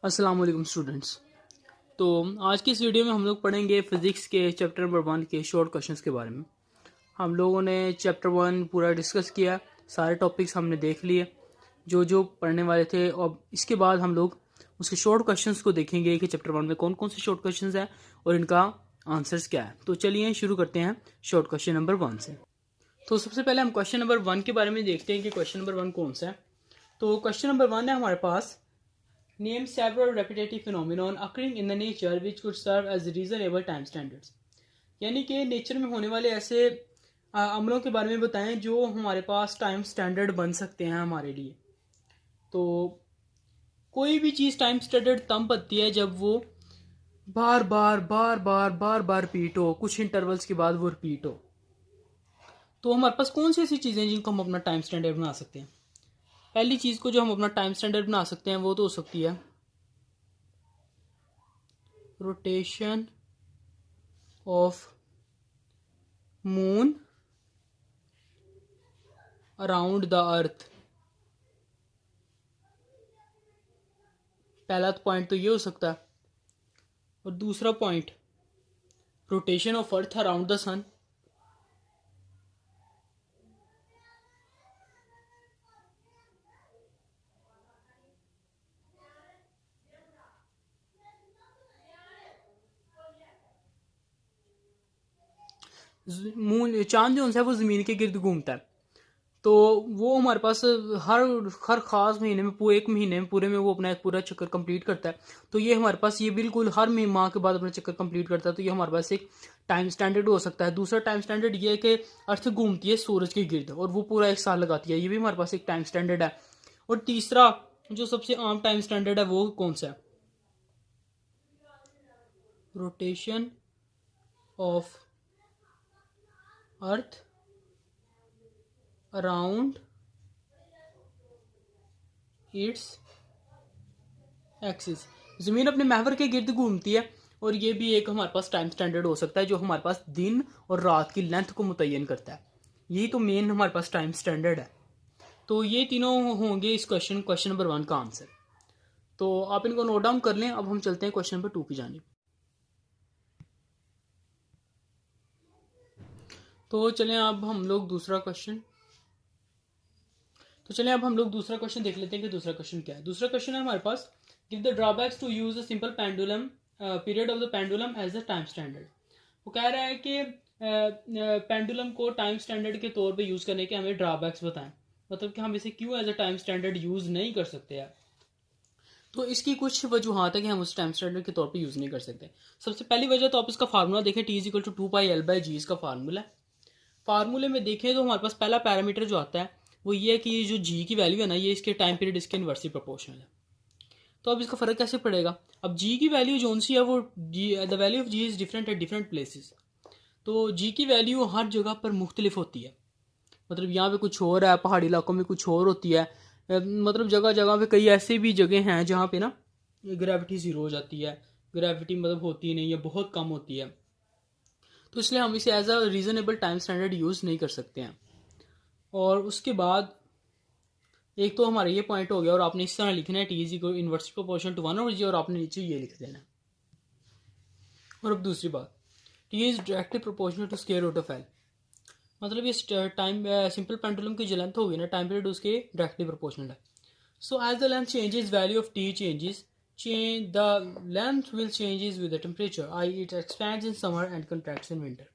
अस्सलाम वालेकुम स्टूडेंट्स। तो आज की इस वीडियो में हम लोग पढ़ेंगे फिज़िक्स के चैप्टर नंबर 1 के शॉर्ट क्वेश्चंस के बारे में। हम लोगों ने चैप्टर 1 पूरा डिस्कस किया, सारे टॉपिक्स हमने देख लिए जो जो पढ़ने वाले थे। और इसके बाद हम लोग उसके शॉर्ट क्वेश्चंस को देखेंगे कि चैप्टर 1 में कौन कौन से शॉर्ट क्वेश्चंस हैं और इनका आंसर्स क्या है। तो चलिए शुरू करते हैं शॉर्ट क्वेश्चन नंबर 1 से। तो सबसे पहले हम क्वेश्चन नंबर 1 के बारे में देखते हैं कि क्वेश्चन नंबर 1 कौन सा है। तो क्वेश्चन नंबर 1 है हमारे पास, Name several repetitive phenomenon occurring in the nature which could serve as reasonable time standards। यानी कि नेचर में होने वाले ऐसे अमलों के बारे में बताएं जो हमारे पास टाइम स्टैंडर्ड बन सकते हैं हमारे लिए। तो कोई भी चीज़ टाइम स्टैंडर्ड तब बनती है जब वो बार बार बार बार बार बार रिपीट हो, कुछ इंटरवल्स के बाद वो रिपीट हो। तो हमारे पास कौन सी ऐसी चीज़ें जिनको हम अपना टाइम स्टैंडर्ड बना सकते हैं। पहली चीज़ को जो हम अपना टाइम स्टैंडर्ड बना सकते हैं वो तो हो सकती है rotation of moon around the earth. पहला पॉइंट तो ये हो सकता है, और दूसरा point rotation of earth around the sun. Moon चांद जो है वो ज़मीन के गिर्द घूमता है, तो वो हमारे पास हर हर ख़ास महीने में पूरे एक महीने में पूरे में वो अपना एक पूरा चक्कर कंप्लीट करता है। तो ये हमारे पास ये बिल्कुल हर माह के बाद अपना चक्कर कंप्लीट करता है। तो ये हमारे पास एक टाइम स्टैंडर्ड हो सकता है। दूसरा टाइम स्टैंडर्ड ये है कि अर्थ घूमती है सूरज के गिर्द और वो पूरा एक साल लगाती है, ये भी हमारे पास एक टाइम स्टैंडर्ड है। और तीसरा जो सबसे आम टाइम स्टैंडर्ड है वो कौन सा है, rotation of earth around its axis. ज़मीन अपने महवर के गिर्द घूमती है, और ये भी एक हमारे पास टाइम स्टैंडर्ड हो सकता है जो हमारे पास दिन और रात की लेंथ को मुतय्यन करता है। यही तो मेन हमारे पास टाइम स्टैंडर्ड है। तो ये तीनों होंगे इस क्वेश्चन नंबर 1 का आंसर। तो आप इनको नोट डाउन कर लें। अब हम चलते हैं क्वेश्चन नंबर 2 की जानिब। तो चलें अब हम लोग दूसरा क्वेश्चन देख लेते हैं कि दूसरा क्वेश्चन क्या है। दूसरा क्वेश्चन है हमारे पास, give the drawbacks to use a simple pendulum period of the pendulum as a time standard. वो कह रहा है कि पेंडुलम को टाइम स्टैंडर्ड के तौर पे यूज़ करने के हमें ड्रॉबैक्स बताएं, मतलब कि हम इसे क्यों as a time standard use नहीं कर सकते यार। तो इसकी कुछ वजूहत है कि हम उस टाइम स्टैंडर्ड के तौर पे यूज़ नहीं कर सकते। सबसे पहली वजह तो आप इसका फार्मूला देखें, T is equal to 2πL/g इसका फार्मूला है। फार्मूले में देखें तो हमारे पास पहला पैरामीटर जो आता है वो ये है कि ये जो जी की वैल्यू है ना, ये इसके टाइम पीरियड इसके इन्वर्सली प्रोपोर्शनल है। तो अब इसका फ़र्क कैसे पड़ेगा। अब जी की वैल्यू जो सी है वो the value of G is different at different places. तो जी की वैल्यू हर जगह पर मुख्तलिफ होती है, मतलब यहाँ पे कुछ और है, पहाड़ी इलाकों में कुछ और होती है। मतलब जगह जगह पे कई ऐसे भी जगह हैं जहाँ पे ना ग्रेविटी ज़ीरो हो जाती है, ग्रेविटी मतलब होती नहीं है, बहुत कम होती है। तो इसलिए हम इसे as a reasonable time standard use नहीं कर सकते हैं। और उसके बाद एक तो हमारा ये पॉइंट हो गया, और आपने इस तरह लिखना है T is equal inversely proportional to 1/g, और आपने नीचे ये लिख देना है। और अब दूसरी बात, T is directly proportional to square root of l, मतलब ये टाइम सिंपल पेंडुलम की जो लेंथ होगी ना, टाइम पीरियड उसके डायरेक्टली प्रोपोर्शनल है। So as the length changes value of T changes, the length will changes with the temperature, I it expands in summer and contracts in winter.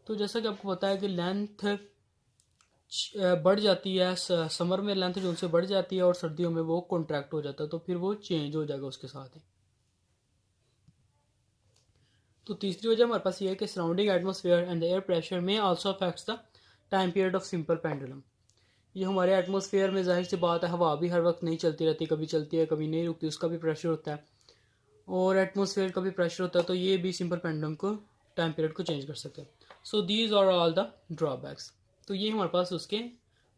तो जैसा कि आपको पता है कि लेंथ बढ़ जाती है, समर में लेंथ जो उनसे बढ़ जाती है और सर्दियों में वो कॉन्ट्रैक्ट हो जाता है, तो फिर वो चेंज हो जाएगा उसके साथ ही। तो तीसरी वजह हमारे पास ये है कि surrounding atmosphere and the air pressure में also affects the time period of simple pendulum. ये हमारे एटमॉस्फेयर में जाहिर सी बात है, हवा भी हर वक्त नहीं चलती रहती, कभी चलती है कभी नहीं रुकती, उसका भी प्रेशर होता है, और एटमॉस्फेयर का भी प्रेशर होता है। तो ये भी सिंपल पेंडुलम को टाइम पीरियड को चेंज कर सकते हैं। So these are all the drawbacks. तो ये हमारे पास उसके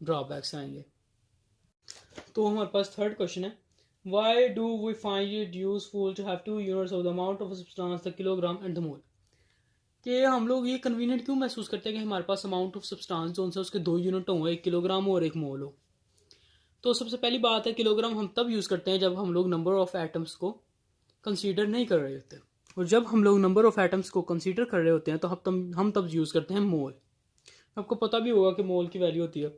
ड्रॉबैक्स आएंगे। तो हमारे पास थर्ड क्वेश्चन है, why do we find it useful to have two units of the amount of substance the kilogram and the mole. कि हम लोग ये कन्वीनियंट क्यों महसूस करते हैं कि हमारे पास अमाउंट ऑफ सब्सटेंस जो उनसे उसके दो यूनिट हो, एक किलोग्राम हो और एक मोल हो। तो सबसे पहली बात है किलोग्राम हम तब यूज़ करते हैं जब हम लोग नंबर ऑफ़ एटम्स को कंसीडर नहीं कर रहे होते, और जब हम लोग नंबर ऑफ़ एटम्स को कंसीडर कर रहे होते हैं तो हम तब यूज़ करते हैं मोल। आपको पता भी होगा कि मोल की वैल्यू होती है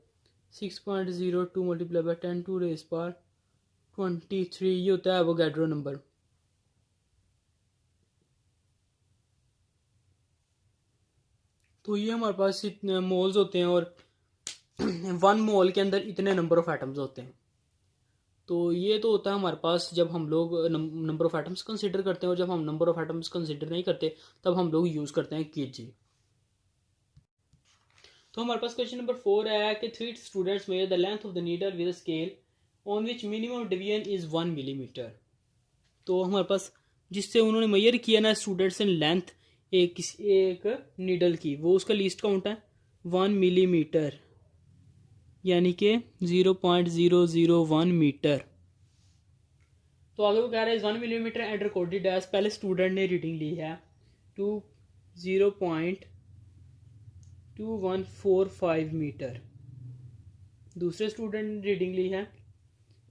6.02 मल्टीप्लाई बाई 10⁻23, ये होता है एवोगैड्रो नंबर। तो ये हमारे पास इतने मोल्स होते हैं और 1 मोल के अंदर इतने नंबर ऑफ एटम्स होते हैं। तो ये तो होता है हमारे पास जब हम लोग नंबर ऑफ एटम्स कंसीडर करते हैं, और जब हम नंबर ऑफ एटम्स कंसीडर नहीं करते तब हम लोग यूज़ करते हैं केजी। तो हमारे पास क्वेश्चन नंबर 4 है कि 3 students measure the length of the needle with a scale on which minimum division is 1 millimetre. तो हमारे पास जिससे उन्होंने मेजर किया ना स्टूडेंट्स ने लेंथ एक नीडल की, वो उसका लीस्ट काउंट है 1 मिलीमीटर, यानी कि 0.001 मीटर। तो आगे वो कह रहे हैं 1 मिलीमीटर एंड रिकॉर्डेड एज, पहले स्टूडेंट ने रीडिंग ली है 0.2145 मीटर, दूसरे स्टूडेंट ने रीडिंग ली है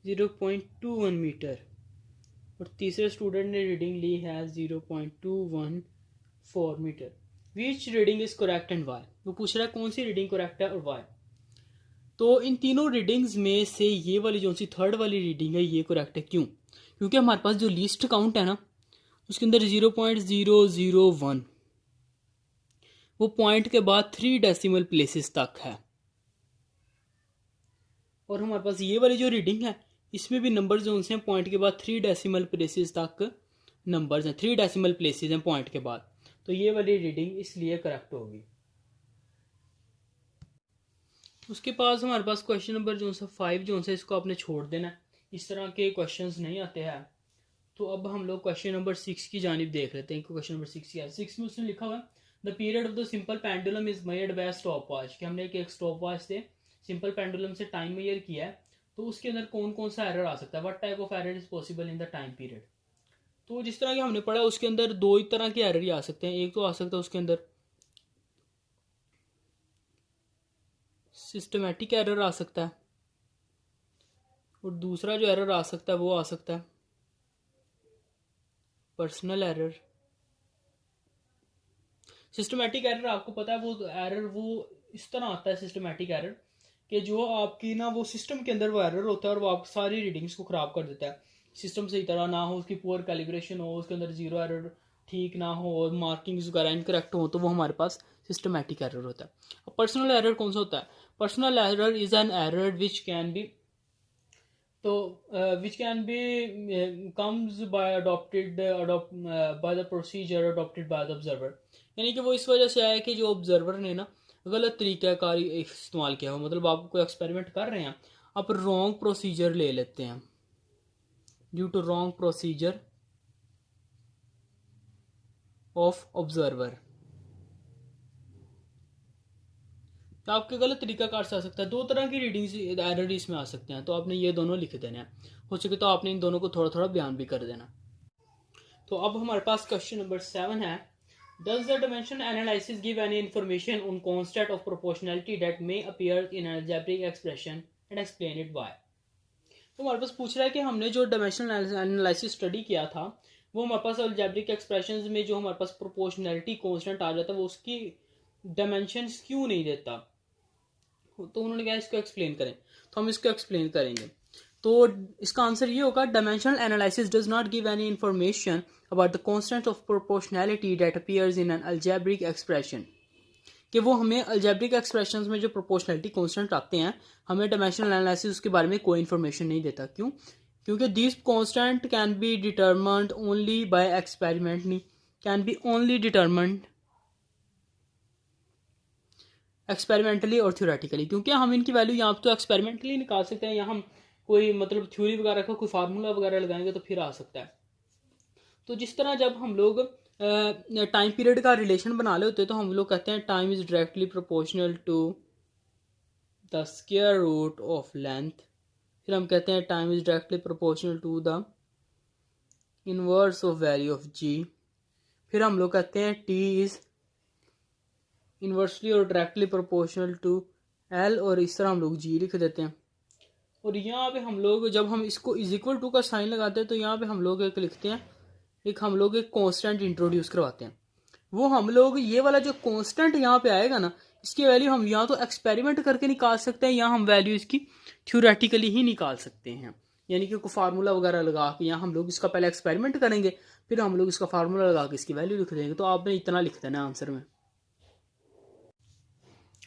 0.21 मीटर, और तीसरे स्टूडेंट ने रीडिंग ली है 0.214 metre. Which reading is correct and why. वो पूछ रहा है कौन सी रीडिंग करेक्ट है और वाई। तो इन तीनों रीडिंग्स में से ये वाली जो सी थर्ड वाली रीडिंग है ये करेक्ट है। क्यों? क्योंकि हमारे पास जो लीस्ट काउंट है ना उसके अंदर 0.001 वो पॉइंट के बाद 3 डेसिमल प्लेसेस तक है, और हमारे पास ये वाली जो रीडिंग है इसमें भी नंबर जो हैं पॉइंट के बाद 3 डेसिमल प्लेसेस तक नंबर्स हैं, 3 डेसिमल प्लेसेस हैं पॉइंट के बाद। तो ये वाली रीडिंग इसलिए करेक्ट होगी। उसके पास हमारे पास क्वेश्चन नंबर जो सा 5 जो सा इसको आपने छोड़ देना है, इस तरह के क्वेश्चंस नहीं आते हैं। तो अब हम लोग क्वेश्चन नंबर 6 की जानिब देख लेते हैं। क्वेश्चन नंबर 6 क्या है। 6 में उसने लिखा हुआ the period of the simple pendulum is measured by stop watch, कि हमने एक स्टॉप वॉच से सिंपल पेंडुलम से टाइम मेजर किया है, तो उसके अंदर कौन कौन सा एरर आ सकता है, what type of error is possible in the time period. तो जिस तरह की हमने पढ़ा उसके अंदर दो ही तरह के एरर ही आ सकते हैं। एक तो आ सकता है उसके अंदर सिस्टमेटिक एरर आ सकता है, और दूसरा जो एरर आ सकता है वो आ सकता है पर्सनल एरर। सिस्टमेटिक एरर आपको पता है वो एरर वो इस तरह आता है सिस्टमेटिक एरर कि जो आपकी ना वो सिस्टम के अंदर वो एरर होता है और वो आप सारी रीडिंग्स को ख़राब कर देता है। सिस्टम सही तरह ना हो, उसकी पुअर कैलिब्रेशन हो, उसके अंदर जीरो एरर ठीक ना हो और मार्किंग्स वगैरह इनकरेक्ट हो, तो वो हमारे पास सिस्टमेटिक एरर होता है। अब पर्सनल एरर कौन सा होता है? Personal error is an error which can be which can be comes by by the procedure adopted by the observer, यानी कि वो इस वजह से आया कि जो ऑब्जर्वर ने ना गलत तरीक़ाकार इस्तेमाल किया हो। मतलब आप कोई एक्सपेरिमेंट कर रहे हैं, आप रॉन्ग प्रोसीजर ले लेते हैं, due to wrong procedure of observer, तो आपके गलत तरीक़ाकार से आ सकता है। दो तरह की रीडिंग्स एरर इसमें आ सकते हैं, तो आपने ये दोनों लिख देना है। हो सके तो आपने इन दोनों को थोड़ा थोड़ा बयान भी कर देना। तो अब हमारे पास क्वेश्चन नंबर 7 है Does the dimension analysis give any information on constant of proportionality that may appear in an algebraic expression and explain it why। तो हमारे पास पूछ रहा है कि हमने जो डायमेंशनल एनालिसिस स्टडी किया था वो हमारे पास अलजेब्रिक एक्सप्रेशंस में जो हमारे पास प्रोपोर्शनैलिटी कांस्टेंट आ जाता है वो उसकी डायमेंशंस क्यों नहीं देता। तो उन्होंने कहा इसको एक्सप्लेन करें, तो हम इसको एक्सप्लेन करेंगे। तो इसका आंसर ये होगा dimensional analysis does not give any information about the constant of proportionality that appears in an algebraic expression, कि वो हमें अलजेब्रिक एक्सप्रेशंस में जो प्रोपोर्शनैलिटी कांस्टेंट आते हैं हमें डायमेंशनल एनालिसिस उसके बारे में कोई इन्फॉर्मेशन नहीं देता। क्यों? क्योंकि this constant can be determined only by experiment, नहीं can be only determined experimentally और थ्योरेटिकली, क्योंकि हम इनकी वैल्यू यहाँ तो एक्सपेरिमेंटली निकाल सकते हैं या हम कोई मतलब थ्योरी वगैरह का कोई फार्मूला वगैरह लगाएंगे तो फिर आ सकता है। तो जिस तरह जब हम लोग टाइम पीरियड का रिलेशन बना ले होते हैं तो हम लोग कहते हैं time is directly proportional to the square root of length, फिर हम कहते हैं time is directly proportional to the inverse of value of G, फिर हम लोग कहते हैं टी इज इन्वर्सली और डायरेक्टली प्रोपोर्शनल टू एल, और इस तरह हम लोग जी लिख देते हैं। और यहाँ पे हम लोग जब हम इसको इज इक्वल टू का साइन लगाते हैं तो यहाँ पे हम लोग एक लिखते हैं, हम लोग एक कांस्टेंट इंट्रोड्यूस करवाते हैं। वो हम लोग ये वाला जो कांस्टेंट यहाँ पे आएगा ना, इसकी वैल्यू हम यहाँ तो एक्सपेरिमेंट करके निकाल सकते हैं, या हम वैल्यू इसकी थ्योरेटिकली ही निकाल सकते हैं, यानी कि कोई फार्मूला वगैरह लगा के यहाँ हम लोग इसका पहले एक्सपेरिमेंट करेंगे, फिर हम लोग इसका फार्मूला लगा के इसकी वैल्यू लिख देंगे। तो आपने इतना लिख देना आंसर में।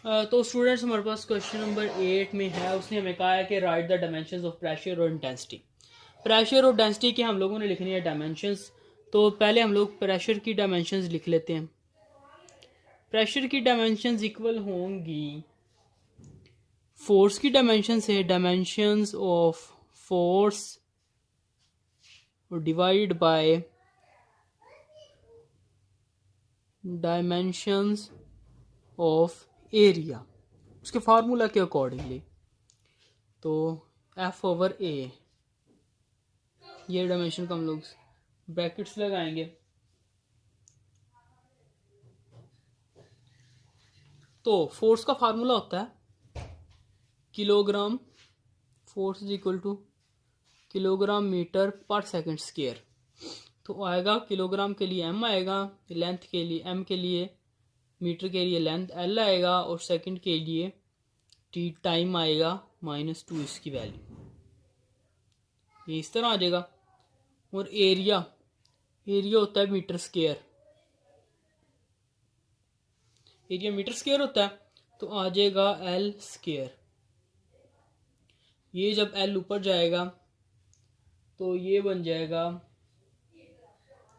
तो स्टूडेंट्स हमारे पास क्वेश्चन नंबर 8 में है, उसने हमें कहा है कि right the dimensions of pressure और डेंसिटी। प्रेशर और डेंसिटी की हम लोगों ने लिखनी है डायमेंशंस। तो पहले हम लोग प्रेशर की डायमेंशंस लिख लेते हैं। प्रेशर की डायमेंशंस इक्वल होंगी फोर्स की डायमेंशन से dimensions of force divide by dimensions of area, उसके फार्मूला के अकॉर्डिंगली। तो एफ ओवर ए, ये डायमेंशन को हम लोग ब्रैकेट्स लगाएंगे। तो फोर्स का फार्मूला होता है kilogram, force is equal to kilogram metre पर सेकंड स्क्वायर। तो आएगा किलोग्राम के लिए एम आएगा, लेंथ के लिए एम के लिए, मीटर के लिए लेंथ एल आएगा, और सेकंड के लिए टी टाइम आएगा -2 इसकी वैल्यू, ये इस तरह आ जाएगा। और एरिया होता है metre square, area metre square होता है, तो आ जाएगा एल स्क्वायर। ये जब एल ऊपर जाएगा तो ये बन जाएगा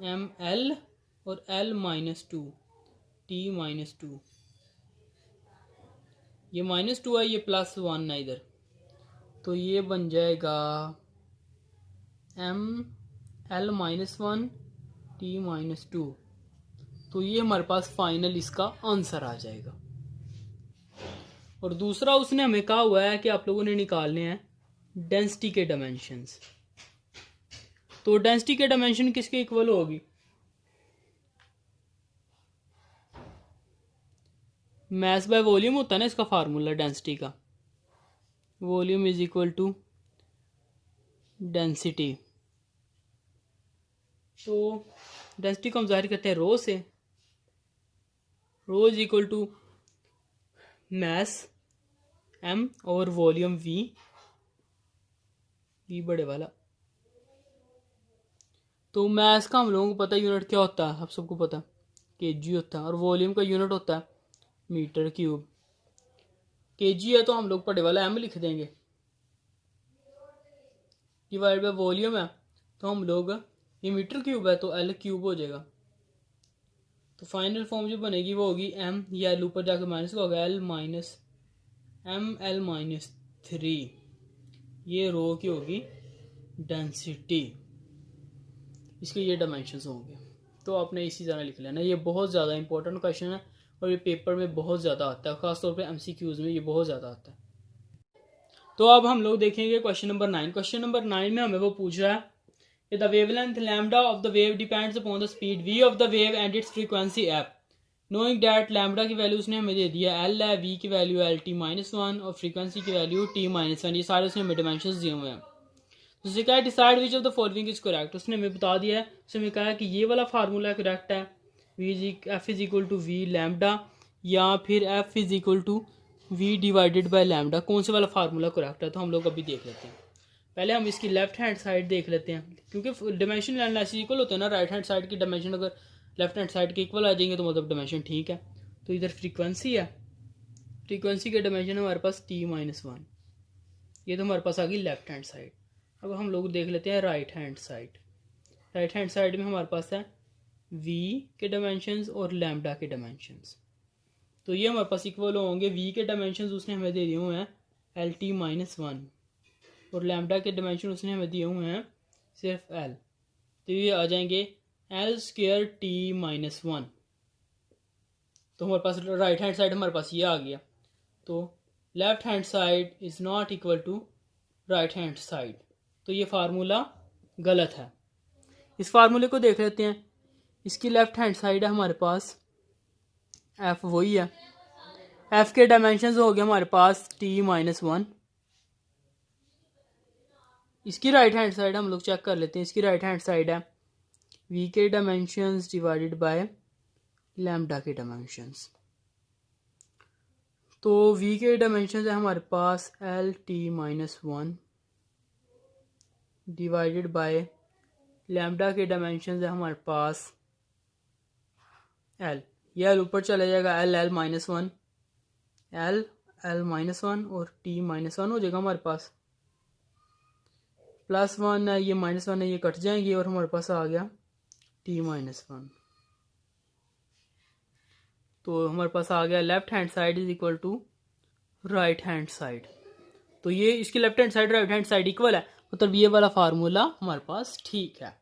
एम एल और एल -2 टी -2, ये -2 है, ये +1 है इधर, तो ये बन जाएगा एम एल -1 टी -2। तो ये हमारे पास फाइनल इसका आंसर आ जाएगा। और दूसरा उसने हमें कहा हुआ है कि आप लोगों ने निकालने हैं डेंसिटी के डायमेंशंस। तो डेंसिटी के डायमेंशन किसके इक्वल होगी? मास बाय वॉल्यूम होता है ना इसका फार्मूला डेंसिटी का, volume is equal to density. तो डेंसिटी को हम जाहिर करते हैं रो से, rho is equal to mass m और वॉल्यूम v बड़े वाला। तो मास का हम लोगों को पता है यूनिट क्या होता है, आप सबको पता है kg होता है, और वॉल्यूम का यूनिट होता है मीटर क्यूब। kg है तो हम लोग बड़े वाला m लिख देंगे, डिवाइड बाय वॉल्यूम है तो हम लोग, ये मीटर क्यूब है तो l क्यूब हो जाएगा। तो फाइनल फॉर्म जो बनेगी वो होगी m, या l ऊपर जाकर माइनस का होगा l माइनस एम एल -3, ये रो की होगी डेंसिटी, इसके ये डायमेंशंस होंगे। तो आपने इसी तरह लिख लेना, ये बहुत ज़्यादा इंपॉर्टेंट क्वेश्चन है और ये पेपर में बहुत ज़्यादा आता है, खासतौर पे MCQs में ये बहुत ज़्यादा आता है। तो अब हम लोग देखेंगे क्वेश्चन नंबर 9। क्वेश्चन नंबर 9 में हमें वो पूछ रहा है कि the wavelength lambda of the wave depends upon the speed v of the wave and it's frequency f। Knowing that lambda की वैल्यू उसने हमें दे दिया l है, v की वैल्यू LT-1 और फ्रीक्वेंसी की वैल्यू T-1, ये सारे उसने हमें डायमेंशंस दिए हुए हैं। तो उसने कहा decide which of the following is correct, उसने हमें बता दिया है, उसने हमें कहा कि ये वाला फार्मूला करेक्ट है, f is equal to v lambda, या फिर f is equal to v divided by lambda, कौन से वाला फार्मूला करेक्ट है। तो हम लोग अभी देख लेते हैं। पहले हम इसकी लेफ्ट हैंड साइड देख लेते हैं, क्योंकि डायमेंशन एनालिसिस इक्वल होते हैं ना, राइट हैंड साइड की डायमेंशन अगर लेफ्ट हैंड साइड के इक्वल आ जाएंगे तो मतलब डायमेंशन ठीक है। तो इधर फ्रीक्वेंसी है, फ्रीक्वेंसी के डायमेंशन हमारे पास T-1, ये तो हमारे पास आ गई लेफ्ट हैंड साइड। अब हम लोग देख लेते हैं right hand side. Right hand side में हमारे पास है v के डायमेंशंस और लैम्डा के डायमेंशंस, तो ये हमारे पास इक्वल होंगे। v के डायमेंशंस उसने हमें दे दिए हुए हैं LT-1 और लैम्डा के डायमेंशन उसने हमें दिए हुए हैं सिर्फ l, तो ये आ जाएंगे L² T-1। तो हमारे पास राइट हैंड साइड हमारे पास ये आ गया। तो left hand side is not equal to right hand side, तो ये फार्मूला गलत है। इस फार्मूले को देख लेते हैं। इसकी लेफ्ट हैंड साइड है हमारे पास f, वही है, f के डायमेंशंस हो गए हमारे पास T-1, इसकी राइट हैंड साइड हम लोग चेक कर लेते हैं। इसकी राइट हैंड साइड है v के डायमेंशंस डिवाइडेड बाय लैम्डा के डायमेंशंस। तो v के डायमेंशंस है हमारे पास LT-1 डिवाइडेड बाय लैम्डा के डायमेंशंस है हमारे पास l। ये l ऊपर चला जाएगा, L-1 L-1 और T-1 हो जाएगा हमारे पास। +1 है, ये -1 है, ये कट जाएंगे और हमारे पास आ गया T-1। तो हमारे पास आ गया left hand side is equal to right hand side. तो ये इसकी left hand side right hand side equal है, मतलब ये वाला फार्मूला हमारे पास ठीक है।